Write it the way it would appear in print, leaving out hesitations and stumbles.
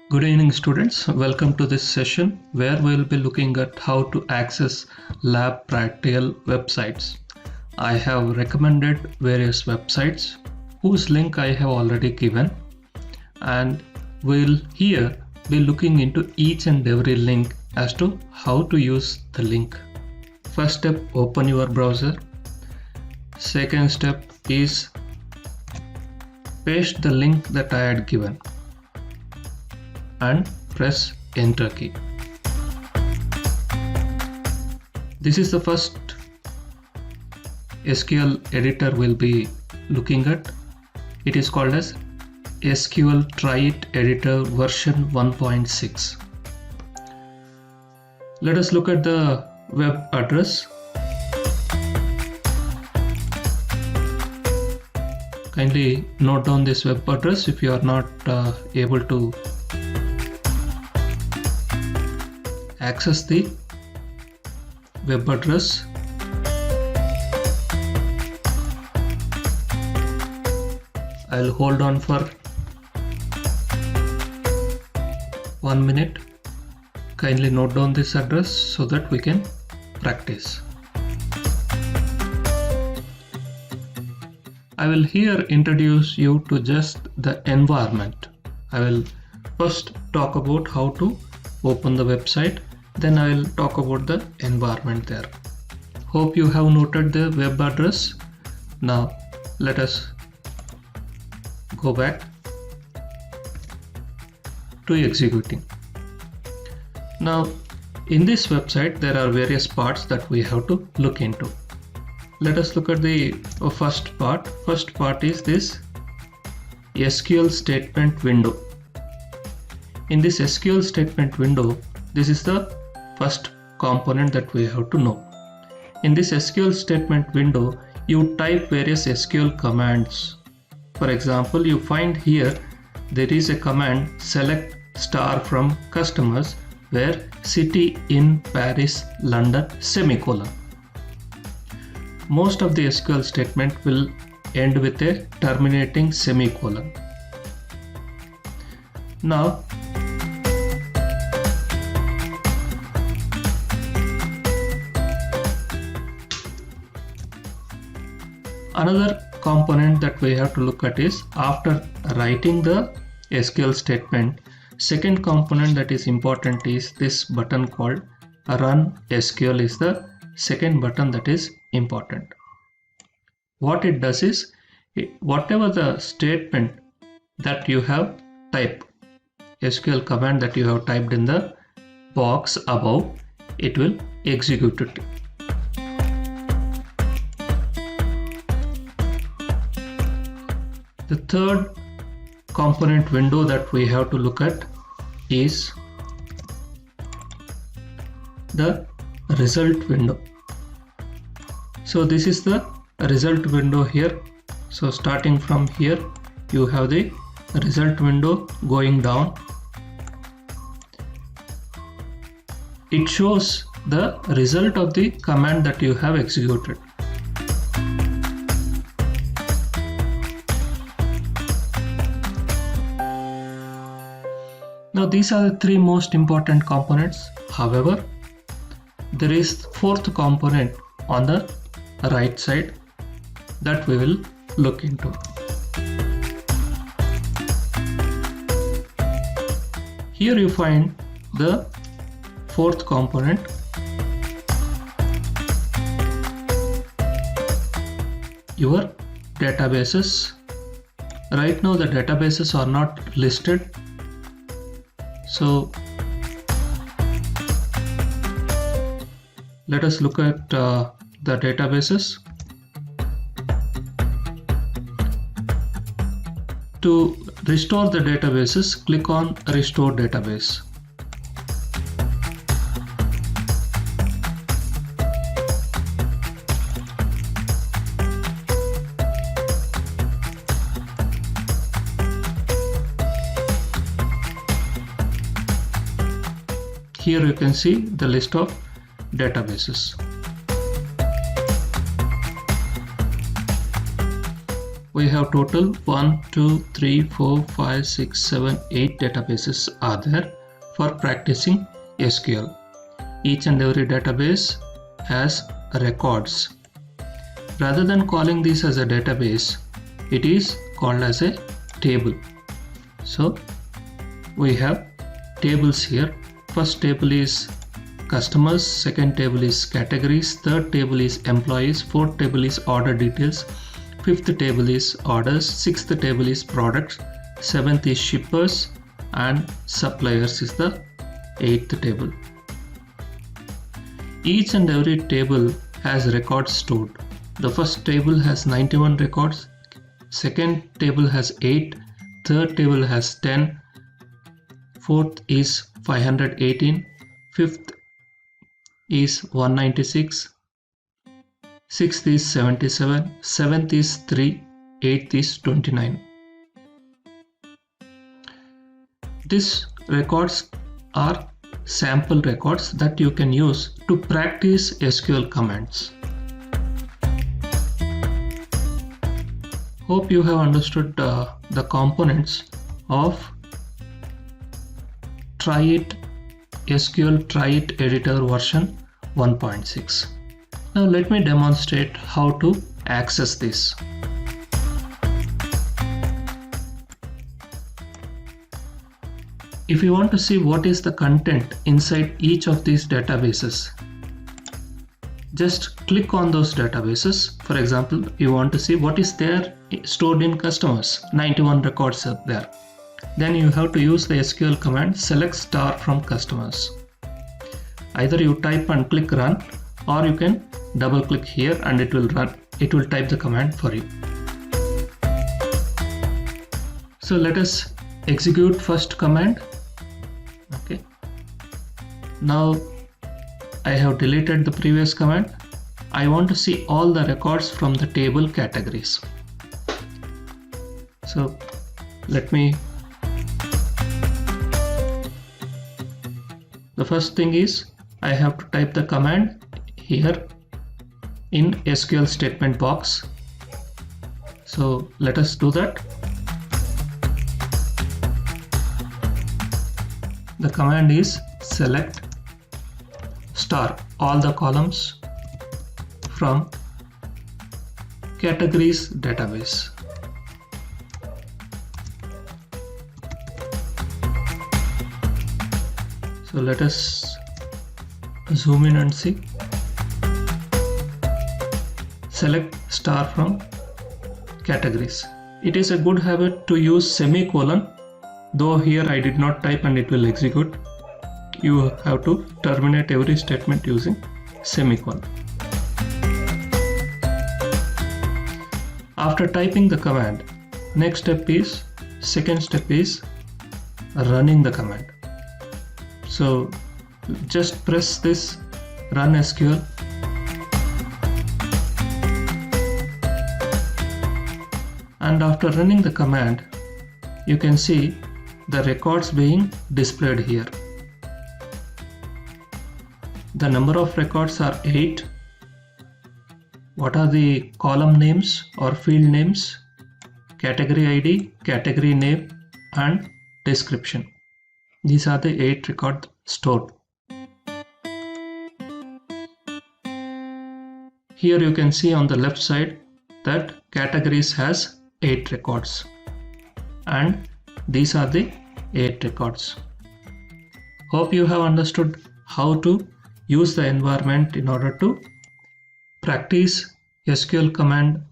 Good evening students, welcome to this session where we will be looking at how to access lab practical websites. I have recommended various websites whose link I have already given, and we'll here be looking into each and every link as to how to use the link. First step, open your browser. Second step is paste the link that I had given and press enter key. This is the first SQL editor we'll be looking at. It is called as SQL Try It Editor version 1.6. Let us look at the web address. Kindly note down this web address if you are not able to access the web address. I'll hold on for 1 minute. Kindly note down this address so that we can practice. I will here introduce you to just the environment. I will first talk about how to open the website, then I will talk about the environment there. Hope you have noted the web address. Now let us go back to executing. Now in this website there are various parts that we have to look into. Let us look at the first part. First part is this SQL statement window. In this SQL statement window, this is the first component that we have to know. In this SQL statement window, you type various SQL commands. For example, you find here there is a command select star from customers where city in Paris, London, semicolon. Most of the SQL statement will end with a terminating semicolon. Now, another component that we have to look at is after writing the SQL statement, second component that is important is this button called Run SQL is the second button that is important. What it does is, whatever the statement that you have typed, SQL command that you have typed in the box above, it will execute it. The third component window that we have to look at is the result window. So this is the result window here. So starting from here, you have the result window going down. It shows the result of the command that you have executed. Now these are the three most important components. However, there is fourth component on the right side that we will look into. Here you find the fourth component. Your databases. Right now the databases are not listed. So let us look at the databases. To restore the databases, click on Restore Database. Here you can see the list of databases. we have total 1, 2, 3, 4, 5, 6, 7, 8 databases are there for practicing SQL. Each and every database has records. Rather than calling this as a database, it is called as a table. So we have tables here. First table is customers, second table is categories, third table is employees, fourth table is order details, fifth table is orders, sixth table is products, seventh is shippers, and suppliers is the eighth table. Each and every table has records stored. The first table has 91 records, second table has 8, third table has 10, fourth is 518, fifth is 196, sixth is 77, seventh is 3, eighth is 29. These records are sample records that you can use to practice SQL commands. Hope you have understood the components of TryIt SQL TryIt editor version 1.6. Now let me demonstrate how to access this. If you want to see what is the content inside each of these databases, just click on those databases. For example, you want to see what is there stored in customers. 91 records are there. Then you have to use the SQL command select star from customers. Either you type and click run, or you can double click here and it will run. It will type the command for you. So let us execute first command. Okay. Now I have deleted the previous command. I want to see all the records from the table categories. So let me. The first thing is I have to type the command here in SQL statement box. So let us do that. The command is select star all the columns from categories database. So let us zoom in and see. Select star from categories. It is a good habit to use semicolon, though here I did not type and it will execute. You have to terminate every statement using semicolon. After typing the command, second step is running the command. So just press this run SQL. And after running the command, you can see the records being displayed here. The number of records are 8. What are the column names or field names? Category ID, category name, and description. These are the 8 records stored. Here you can see on the left side that categories has 8 records, and these are the 8 records. Hope you have understood how to use the environment in order to practice SQL command